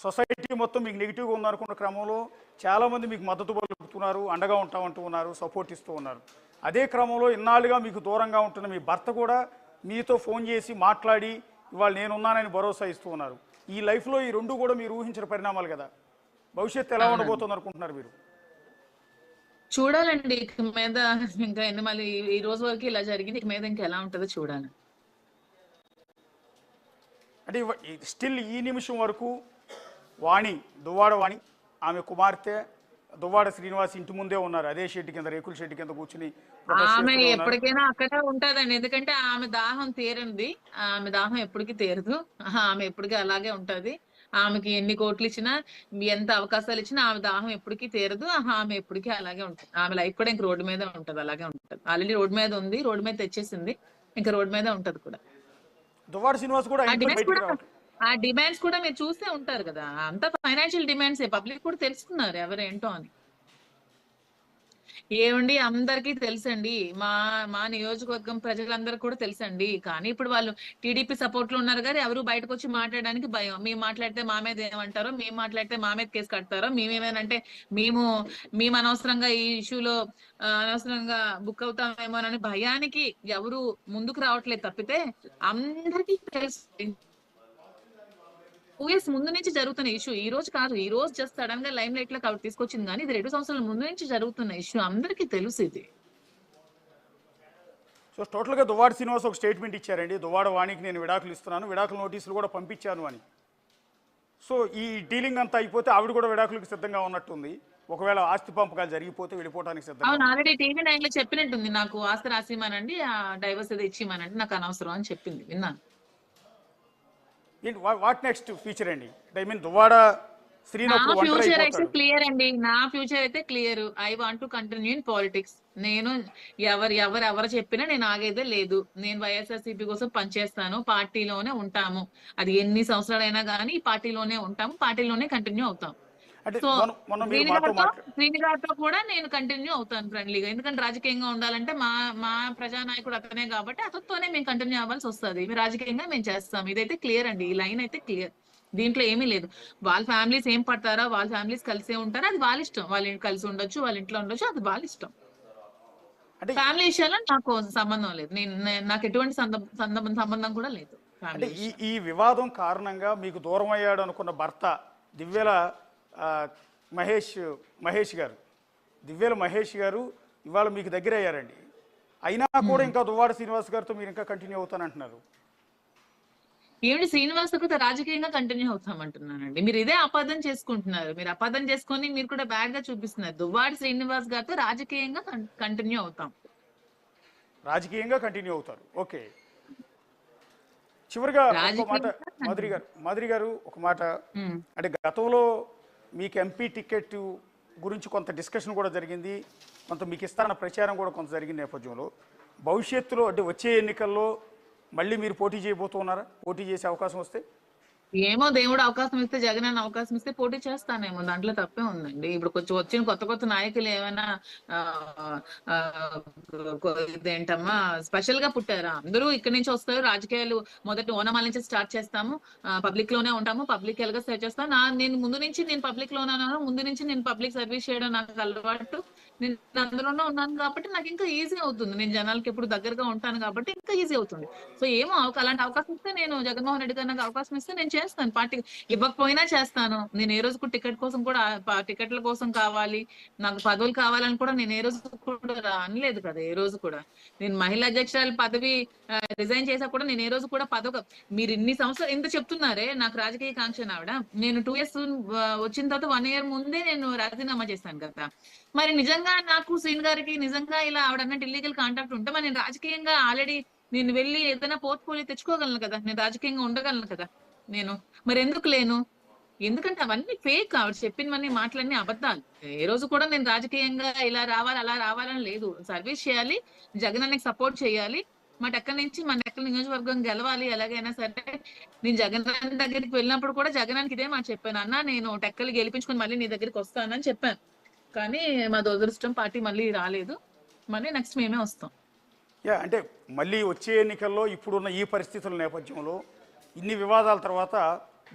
Society మొత్తం మీకు నెగిటివ్గా ఉందనుకున్న క్రమంలో చాలామంది మీకు మద్దతు పలుకుతున్నారు, అండగా ఉంటామంటూ ఉన్నారు, సపోర్ట్ ఇస్తూ ఉన్నారు. అదే క్రమంలో ఇన్నాళ్ళుగా మీకు దూరంగా ఉంటున్న మీ భర్త కూడా మీతో ఫోన్ చేసి మాట్లాడి ఇవాళ నేనున్నానని భరోసా ఇస్తూ ఉన్నారు. ఈ లైఫ్లో ఈ రెండు కూడా మీరు ఊహించిన పరిణామాలు కదా. భవిష్యత్తు ఎలా ఉండబోతుంది అనుకుంటున్నారు మీరు? చూడాలండి ఇక మీద. ఇంకా ఎన్ని మళ్ళీ ఈ రోజు వరకు ఇలా జరిగింది, ఇక మీద ఇంకా ఎలా ఉంటుందో చూడాలి. అంటే స్టిల్ ఈ నిమిషం వరకు వాణి, దువ్వాడ వాణి, ఆమె కుమార్తె దువ్వాడ శ్రీనివాస్ ఇంటి ముందే ఉన్నారు. అదే షెడ్ కింద, రేకుల షెడ్ కింద కూర్చుని ఆమె ఎప్పటికైనా అక్కడే ఉంటదండి. ఎందుకంటే ఆమె దాహం తీరంది. ఆమె దాహం ఎప్పటికీ తీరదు. ఆమె ఎప్పటికీ అలాగే ఉంటది. ఆమెకి ఎన్ని కోట్లు ఇచ్చినా, ఎంత అవకాశాలు ఇచ్చినా ఆమె దాహం ఎప్పటికీ తీరదు. ఆమె ఎప్పటికీ అలాగే ఉంటుంది. ఆమె లైఫ్ కూడా ఇంక రోడ్డు మీద ఉంటది, అలాగే ఉంటది. ఆల్రెడీ రోడ్డు మీద ఉంది, రోడ్డు మీద తెచ్చేసింది, ఇంకా రోడ్డు మీద ఉంటది కూడా. దువ్వాడ శ్రీనివాస్ కూడా ఆ డిమాండ్స్ కూడా మీరు చూస్తే ఉంటారు కదా, అంతా ఫైనాన్షియల్ డిమాండ్స్. పబ్లిక్ కూడా తెలుసుకున్నారు ఎవరేంటో అని. ఏమండి, అందరికీ తెలుసండి, మా మా నియోజకవర్గం ప్రజలందరూ కూడా తెలుసండి. కానీ ఇప్పుడు వాళ్ళు టీడీపీ సపోర్ట్ లో ఉన్నారు కానీ ఎవరు బయటకు వచ్చి మాట్లాడడానికి భయం. మేము మాట్లాడితే మా మీద ఏమంటారో, మేము మాట్లాడితే మా మీద కేసు కడతారో, మేమేమేనంటే మేము అనవసరంగా ఈ ఇష్యూలో అనవసరంగా బుక్ అవుతామేమోనని భయానికి ఎవరు ముందుకు రావట్లేదు తప్పితే అందరికీ తెలుసు. 2 years ముందు నుంచి జరుగుతున్న ఇష్యూ, ఈ రోజు కాదు. ఈ రోజు జస్ట్ సడన్ గా లైమ్ లైట్ లో తీసుకొచ్చింది, కానీ ఇది 2 సంవత్సరాల ముందు నుంచి జరుగుతున్న ఇష్యూ, అందరికీ తెలుసు ఇది. సో టోటల్గా దువ్వాడ శ్రీనివాస్ ఒక స్టేట్మెంట్ ఇచ్చారండి. దువ్వాడ వాణికి నేను విడాకులు ఇస్తున్నాను, విడాకుల నోటీసులు కూడా పంపించాను అని. సో ఈ డీలింగ్ అంతా అయిపోతే ఆవిడ కూడా విడాకులకు సిద్ధంగా ఉన్నట్టుంది. ఒకవేళ ఆస్తి పంపకాలు జరిగిపోతే వెళ్ళిపోవడానికి సిద్ధంగా. అవును, ఆల్రెడీ TV9 లో చెప్పినట్టుంది, నాకు ఆస్తి రాసిమనండి, ఆ డైవర్స్ ఏదో ఇచ్చిమనండి, నాకు అనవసరం అని చెప్పింది, విన్నాను. వాట్ నెక్స్ట్ ఫ్యూచర్ అండి? ఐ మీన్ దువ్వాడ నా ఫ్యూచర్ అయితే క్లియర్ అండి. నా ఫ్యూచర్ అయితే clear. I want to continue in politics. నేను ఎవరు చెప్పినా నేను ఆగేదే లేదు. నేను వైఎస్ఆర్సీపీ కోసం పనిచేస్తాను, పార్టీలోనే ఉంటాము. అది ఎన్ని సంవత్సరాలైనా కానీ ఈ పార్టీలోనే ఉంటాము, పార్టీలోనే కంటిన్యూ అవుతాం. సో శ్రీని గారితో కూడా నేను కంటిన్యూ అవుతాను ఫ్రెండ్లీగా. ఎందుకంటే రాజకీయంగా ఉండాలంటే మా ప్రజానాయకుడు అతనే కాబట్టి అతనితోనే మేము కంటిన్యూ అవ్వాల్సి వస్తుంది. రాజకీయంగా మేము చేస్తాం. ఇదైతే క్లియర్ అండి, ఈ లైన్ అయితే క్లియర్. దీంట్లో ఏమీ లేదు. వాళ్ళ ఫ్యామిలీస్ ఏం పడతారా, వాళ్ళ ఫ్యామిలీస్ కలిసే ఉంటారా, అది వాళ్ళ ఇష్టం. వాళ్ళ కలిసి ఉండొచ్చు, వాళ్ళ ఇంట్లో ఉండొచ్చు, అది వాళ్ళ ఇష్టం. ఫ్యామిలీ విషయాల్లో నాకు సంబంధం లేదు. నాకు ఎటువంటి సంబంధం కూడా లేదు. అంటే ఈ వివాదం కారణంగా మీకు దూరం అయ్యాడు అనుకున్న భర్త దివ్యల మహేష్ గారు ఇవాళ మీకు దగ్గర అయ్యారండి. అయినా కూడా ఇంకా దువ్వాడ శ్రీనివాస్ గారితో మీరు ఇంకా కంటిన్యూ అవుతానంటున్నారు. ఏమిటి, శ్రీనివాస్ రాజకీయంగా కంటిన్యూ అవుతామంటున్నానండి. మీరు ఇదే అపార్థం చేసుకుంటున్నారు. మీరు అపార్థం చేసుకొని మీరు కూడా బ్యాడ్ గా చూపిస్తున్నారు. దువ్వాడ శ్రీనివాస్ గారితో రాజకీయంగా కంటిన్యూ అవుతాం. రాజకీయంగా కంటిన్యూ అవుతారు. ఓకే. చివరిగా ఒక మాట మాధురి గారు, ఒక మాట. అంటే గతంలో మీకు ఎంపీ టికెట్ గురించి కొంత డిస్కషన్ కూడా జరిగింది, కొంత మీకు ఇస్తారన్న ప్రచారం కూడా కొంత జరిగిన నేపథ్యంలో భవిష్యత్తులో అంటే వచ్చే ఎన్నికల్లో మళ్ళీ మీరు పోటీ చేయబోతున్నారా? పోటీ చేసే అవకాశం వస్తే? ఏమో, దేవుడు అవకాశం ఇస్తే, జగన్ అన్న అవకాశం ఇస్తే పోటీ చేస్తానేమో, దాంట్లో తప్పే ఉందండి. ఇప్పుడు కొంచెం వచ్చిన కొత్త నాయకులు ఏమైనా ఇదేంటమ్మా స్పెషల్ గా పుట్టారా? అందరూ ఇక్కడి నుంచి వస్తారు. రాజకీయాలు మొదటి ఓనమాల నుంచి స్టార్ట్ చేస్తాము, పబ్లిక్ లోనే ఉంటాము, పబ్లిక్ ఎలాగా సెర్చ్ చేస్తాను. నేను ముందు నుంచి నేను పబ్లిక్ లో ఉన్నాను, ముందు నుంచి నేను పబ్లిక్ సర్వీస్ చేయడం నాకు అలవాటు. నేను అందులోనే ఉన్నాను కాబట్టి నాకు ఇంకా ఈజీ అవుతుంది. నేను జనాలకి ఎప్పుడు దగ్గరగా ఉంటాను కాబట్టి ఇంకా ఈజీ అవుతుంది. సో ఏమో అలాంటి అవకాశం ఇస్తే, నేను జగన్మోహన్ రెడ్డి గారు నాకు అవకాశం ఇస్తే నేను చేస్తాను. పార్టీ ఇవ్వకపోయినా చేస్తాను. నేను ఏ రోజు టికెట్ కోసం కూడా, టికెట్ల కోసం కావాలి, నాకు పదవులు కావాలని కూడా నేను ఏ రోజు కూడా అనలేదు కదా. ఏ రోజు కూడా నేను మహిళా అధ్యక్షురాలు పదవి రిజైన్ చేసా కూడా నేను ఏ రోజు కూడా పదవి, మీరు ఇన్ని సంవత్సరాలు ఎంత చెప్తున్నారే నాకు రాజకీయ కాంక్ష ఆవిడ, నేను 2 years వచ్చిన తర్వాత 1 year ముందే నేను రాజీనామా చేశాను కదా. మరి నిజంగా నాకు శ్రీని గారికి నిజంగా ఇలా ఆవిడ అన్నట్టు ఇల్లీగల్ కాంటాక్ట్ ఉంటే మరి నేను రాజకీయంగా ఆల్రెడీ నేను వెళ్ళి ఏదైనా పోర్ట్ఫోలియో తెచ్చుకోగలను కదా, నేను రాజకీయంగా ఉండగలను కదా నేను. మరి ఎందుకు లేను? ఎందుకంటే అవన్నీ ఫేక్. ఆవిడ చెప్పినవన్నీ మాటలన్నీ అబద్ధాలు. ఏ రోజు కూడా నేను రాజకీయంగా ఇలా రావాలి అలా రావాలని లేదు. సర్వీస్ చేయాలి, జగన్ అన్నకి సపోర్ట్ చేయాలి, మా టెక్కల నుంచి మన టెక్కల నియోజకవర్గం గెలవాలి. ఎలాగైనా సరే నేను జగన్ దగ్గరికి వెళ్ళినప్పుడు కూడా జగనానికి ఇదే మాట చెప్పాను, అన్న నేను టెక్కలు గెలిపించుకొని మళ్ళీ నీ దగ్గరికి వస్తానని చెప్పాను. కానీ మా దురదృష్టం పార్టీ మళ్ళీ రాలేదు. మళ్ళీ నెక్స్ట్ మేమే వస్తాం. అంటే మళ్ళీ వచ్చే ఎన్నికల్లో ఇప్పుడున్న ఈ పరిస్థితుల నేపథ్యంలో ఇన్ని వివాదాల తర్వాత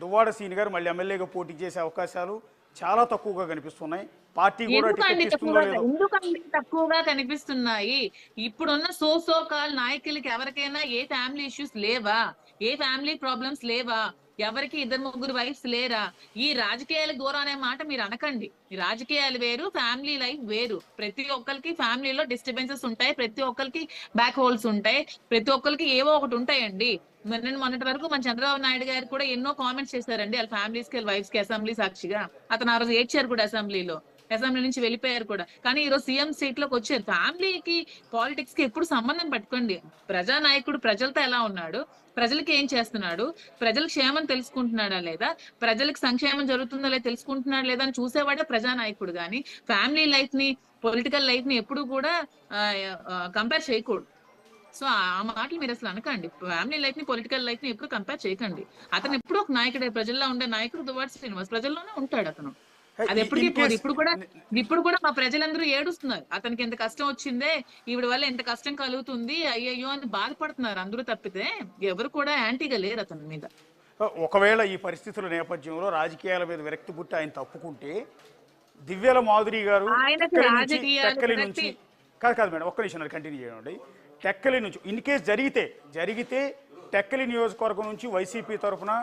దువ్వాడ సీని గారు మళ్ళీ ఎమ్మెల్యేగా పోటీ చేసే అవకాశాలు చాలా తక్కువగా కనిపిస్తున్నాయి. పార్టీ కూడా టికెట్ ఇస్తుందో లేదో. ఎందుకండి తక్కువగా కనిపిస్తున్నాయి? ఇప్పుడున్న సో కాల్ నాయకులకి ఎవరికైనా ఏ ఫ్యామిలీ ఇష్యూస్ లేవా? ఏ ఫ్యామిలీ ప్రాబ్లమ్స్ లేవా? ఎవరికి 2-3 వైఫ్స్ లేరా? ఈ రాజకీయాలకు దూరం అనే మాట మీరు అనకండి. ఈ రాజకీయాలు వేరు, ఫ్యామిలీ లైఫ్ వేరు. ప్రతి ఒక్కరికి ఫ్యామిలీలో డిస్టర్బెన్సెస్ ఉంటాయి, ప్రతి ఒక్కరికి బ్యాక్ హోల్స్ ఉంటాయి, ప్రతి ఒక్కరికి ఏవో ఒకటి ఉంటాయండి. మొన్నటి వరకు మన చంద్రబాబు నాయుడు గారు కూడా ఎన్నో కామెంట్స్ చేశారండి వాళ్ళ ఫ్యామిలీస్ కి, వైఫ్స్ కి అసెంబ్లీ సాక్షిగా. అతను ఆ రోజు ఏడ్చారు కూడా అసెంబ్లీ నుంచి వెళ్ళిపోయారు కూడా. కానీ ఈ రోజు సీఎం సీట్ లోకి వచ్చారు. ఫ్యామిలీకి పాలిటిక్స్ కి ఎప్పుడు సంబంధం పెట్టుకోండి. ప్రజానాయకుడు ప్రజలతో ఎలా ఉన్నాడు, ప్రజలకి ఏం చేస్తున్నాడు, ప్రజల క్షేమం తెలుసుకుంటున్నాడా లేదా, ప్రజలకు సంక్షేమం జరుగుతుందా లేదా తెలుసుకుంటున్నాడా లేదా అని చూసేవాడే ప్రజానాయకుడు. కానీ ఫ్యామిలీ లైఫ్ ని, పొలిటికల్ లైఫ్ ని ఎప్పుడు కూడా కంపేర్ చేయకూడదు. సో ఆ మాటలు మీరు అసలు అనకండి. ఫ్యామిలీ లైఫ్ ని, పొలిటికల్ లైఫ్ ని ఎప్పుడు కంపేర్ చేయకండి. అతను ఎప్పుడు ఒక నాయకుడే, ప్రజల్లో ఉండే నాయకుడు దువ్వాడ శ్రీనివాస్ ప్రజల్లోనే ఉంటాడు అతను. అది ఎప్పటికీ పోదు. ఇప్పుడు కూడా మా ప్రజలందరూ ఏడుస్తున్నారు. అతనికి ఎంత కష్టం వచ్చిందే, ఈవిడ వల్ల ఎంత కష్టం కలుగుతుంది, అయ్యయ్యో అని బాధపడుతున్నారు అందరూ. తప్పితే ఎవరు కూడా యాంటీగా లేరు అతని మీద. ఒకవేళ ఈ పరిస్థితుల నేపథ్యంలో రాజకీయాల మీద విరక్తి పుట్టి ఆయన తప్పుకుంటే, దివ్యల మాధురి గారు టెక్కలి నుంచి కాదు మేడం, ఒక్క నిమిషం కంటిన్యూ చేయండి. టెక్కలి నుంచి ఇన్ కేసు జరిగితే టెక్కలి నియోజకవర్గం నుంచి వైసీపీ తరఫున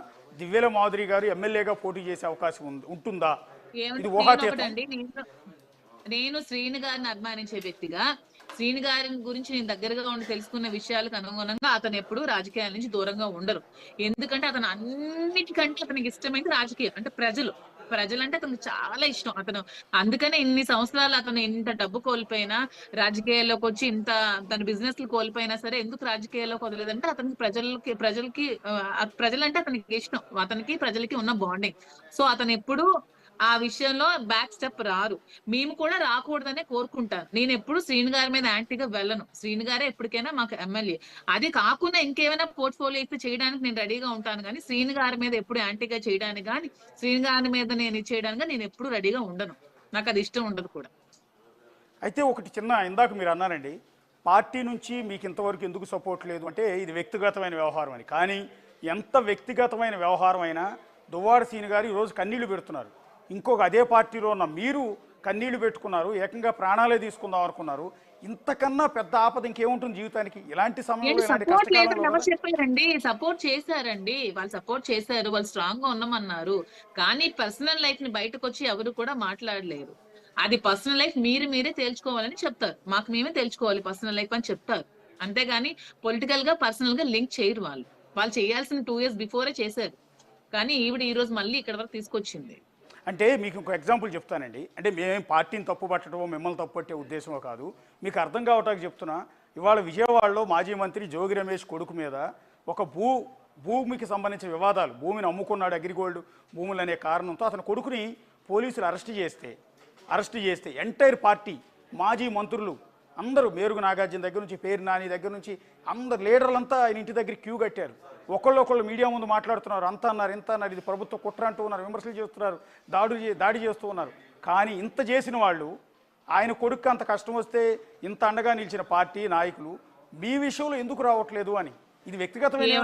దివ్యల మాధురి గారు ఎమ్మెల్యేగా పోటీ చేసే అవకాశం ఉంటుందా? ఇది ఊహాతీతం. నేను శ్రీని గారిని అభిమానించే వ్యక్తిగా, శ్రీని గారి గురించి నేను దగ్గరగా ఉండి తెలుసుకున్న విషయాలకు అనుగుణంగా అతను ఎప్పుడు రాజకీయాల నుంచి దూరంగా ఉండరు. ఎందుకంటే అతను అన్నిటికంటే అతనికి ఇష్టమైంది రాజకీయం. అంటే ప్రజలంటే అతనికి చాలా ఇష్టం. అతను అందుకనే ఇన్ని సంవత్సరాలు అతను ఇంత డబ్బు కోల్పోయినా, రాజకీయాల్లోకి వచ్చి ఇంత తన బిజినెస్ కోల్పోయినా సరే ఎందుకు రాజకీయాల్లోకి వదలేదంటే అతనికి ప్రజలంటే అతనికి ఇష్టం. అతనికి ప్రజలకి ఉన్న బాండింగ్. సో అతను ఎప్పుడు ఆ విషయంలో బ్యాక్ స్టెప్ రారు. మేము కూడా రాకూడదనే కోరుకుంటాను. నేను ఎప్పుడు శ్రీని గారి మీద యాంటీగా వెళ్ళను. శ్రీని గారే ఎప్పటికైనా మాకు ఎమ్మెల్యే. అది కాకుండా ఇంకేమైనా పోర్ట్ఫోలియో అయితే చేయడానికి నేను రెడీగా ఉంటాను. కానీ శ్రీని గారి మీద ఎప్పుడు యాంటీగా చేయడానికి కానీ, శ్రీని గారి మీద నేను ఇచ్చేయడానికి నేను ఎప్పుడు రెడీగా ఉండను. నాకు అది ఇష్టం ఉండదు కూడా. అయితే ఒకటి చిన్న, ఇందాక మీరు అన్నారండి పార్టీ నుంచి మీకు ఇంతవరకు ఎందుకు సపోర్ట్ లేదు అంటే ఇది వ్యక్తిగతమైన వ్యవహారం అని. కానీ ఎంత వ్యక్తిగతమైన వ్యవహారం అయినా దువ్వాడ సీని గారు ఈరోజు కన్నీళ్లు పెడుతున్నారు. ఇంకొక అదే పార్టీలో ఉన్న మీరు కన్నీళ్లు పెట్టుకున్నారు, ఏకంగా ప్రాణాలే తీసుకుందాం అనుకున్నారు. ఇంతకన్నా పెద్ద ఆపద ఇంకేముంటుంది జీవితానికి ఇలాంటి సమయంలో? చెప్పారండి, సపోర్ట్ చేశారండి, వాళ్ళు సపోర్ట్ చేశారు, వాళ్ళు స్ట్రాంగ్ గా ఉన్నామన్నారు. కానీ పర్సనల్ లైఫ్ ని బయటకు వచ్చి ఎవరు కూడా మాట్లాడలేరు. అది పర్సనల్ లైఫ్ మీరే తేల్చుకోవాలని చెప్తారు. మాకు మేమే తేల్చుకోవాలి పర్సనల్ లైఫ్ అని చెప్తారు. అంతేగాని పొలిటికల్ గా పర్సనల్ గా లింక్ చేయరు. వాళ్ళు చేయాల్సిన 2 years బిఫోరే చేశారు. కానీ ఈవిడ ఈ రోజు మళ్ళీ ఇక్కడ వరకు తీసుకొచ్చింది. అంటే మీకు ఇంకో ఎగ్జాంపుల్ చెప్తానండి. అంటే మేమేం పార్టీని తప్పు పట్టడమో మిమ్మల్ని తప్పు పట్టే ఉద్దేశమో కాదు, మీకు అర్థం కావటానికి చెప్తున్నా. ఇవాళ విజయవాడలో మాజీ మంత్రి జోగి రమేష్ కొడుకు మీద ఒక భూమికి సంబంధించిన వివాదాలు, భూమిని అమ్ముకున్నాడు అగ్రిగోల్డ్ భూములు అనే కారణంతో అతని కొడుకుని పోలీసులు అరెస్ట్ చేస్తే ఎంటైర్ పార్టీ, మాజీ మంత్రులు అందరూ, మేరుగు నాగార్జున దగ్గర నుంచి పేరు నాని దగ్గర నుంచి అందరు లీడర్లంతా ఆయన ఇంటి దగ్గర క్యూ కట్టారు. ఒకళ్ళు మీడియా ముందు మాట్లాడుతున్నారు, అంత అన్నారు ఇంత అన్నారు, ఇది ప్రభుత్వ కుట్ర అంటూ ఉన్నారు, విమర్శలు చేస్తున్నారు, దాడి చేస్తూ ఉన్నారు. కానీ ఇంత చేసిన వాళ్ళు, ఆయన కొడుకు అంత కష్టం వస్తే ఇంత అండగా నిలిచిన పార్టీ నాయకులు మీ విషయంలో ఎందుకు రావట్లేదు అని. ఇది వ్యక్తిగతమైన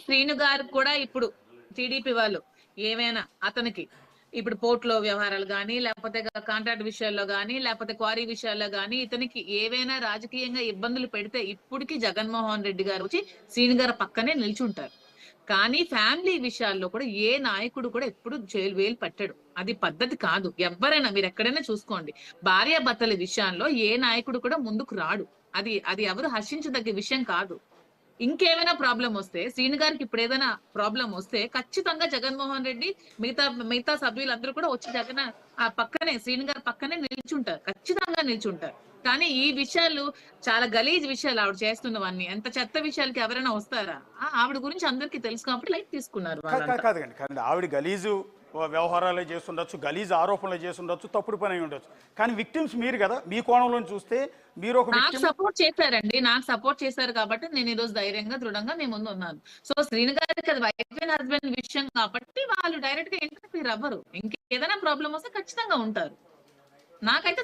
శ్రీను గారు కూడా ఇప్పుడు టీడీపీ వాళ్ళు ఏమైనా అతనికి ఇప్పుడు పోర్ట్లో వ్యవహారాలు కానీ, లేకపోతే కాంట్రాక్ట్ విషయాల్లో కానీ, లేకపోతే క్వారీ విషయాల్లో కానీ ఇతనికి ఏవైనా రాజకీయంగా ఇబ్బందులు పెడితే ఇప్పటికీ జగన్మోహన్ రెడ్డి గారు వచ్చి శ్రీని గారు పక్కనే నిల్చుంటారు. కానీ ఫ్యామిలీ విషయాల్లో కూడా ఏ నాయకుడు కూడా ఎప్పుడు వేలు పెట్టడు. అది పద్ధతి కాదు. ఎవరైనా మీరు ఎక్కడైనా చూసుకోండి, భార్యాభర్తల విషయాల్లో ఏ నాయకుడు కూడా ముందుకు రాడు. అది ఎవరు హర్షించదగ్గ విషయం కాదు. ఇంకేమైనా ప్రాబ్లం వస్తే, శ్రీని గారికి ఇప్పుడు ఏదైనా ప్రాబ్లం వస్తే ఖచ్చితంగా జగన్మోహన్ రెడ్డి మిగతా సభ్యులందరూ కూడా వచ్చి ఆ పక్కనే, శ్రీని గారి పక్కనే నిల్చుంటారు, ఖచ్చితంగా నిల్చుంటారు. కానీ ఈ విషయాలు చాలా గలీజ్ విషయాలు ఆవిడ చేస్తున్నవన్నీ. ఎంత చెత్త విషయాలకి ఎవరైనా వస్తారా? ఆవిడ గురించి అందరికీ తెలుసు కాబట్టి లైట్ తీసుకున్నారు. కాదండి, ఆవిడ గలీజు వ్యవహారాలే చేస్తుండొచ్చు, గలీజ్ ఆరోపణలు చేస్తుండొచ్చు, తప్పుడు పని అయి ఉండొచ్చు. కానీ విక్టిమ్స్ మీరు కదా, మీ కోణంలో చూస్తే మీరు ఒక నాకు సపోర్ట్ చేశారండి, నాకు సపోర్ట్ చేశారు కాబట్టి నేను ఈ రోజు ధైర్యంగా దృఢంగా మీ ముందు ఉన్నాను. సో శ్రీని గారికి అది వైఫ్ అండ్ హస్బెండ్ విషయం కాబట్టి వాళ్ళు డైరెక్ట్ గా ఇంటర్ఫీర్ అవ్వరు. ఇంకేదైనా ప్రాబ్లం వస్తే ఖచ్చితంగా ఉంటారు. నాకైతే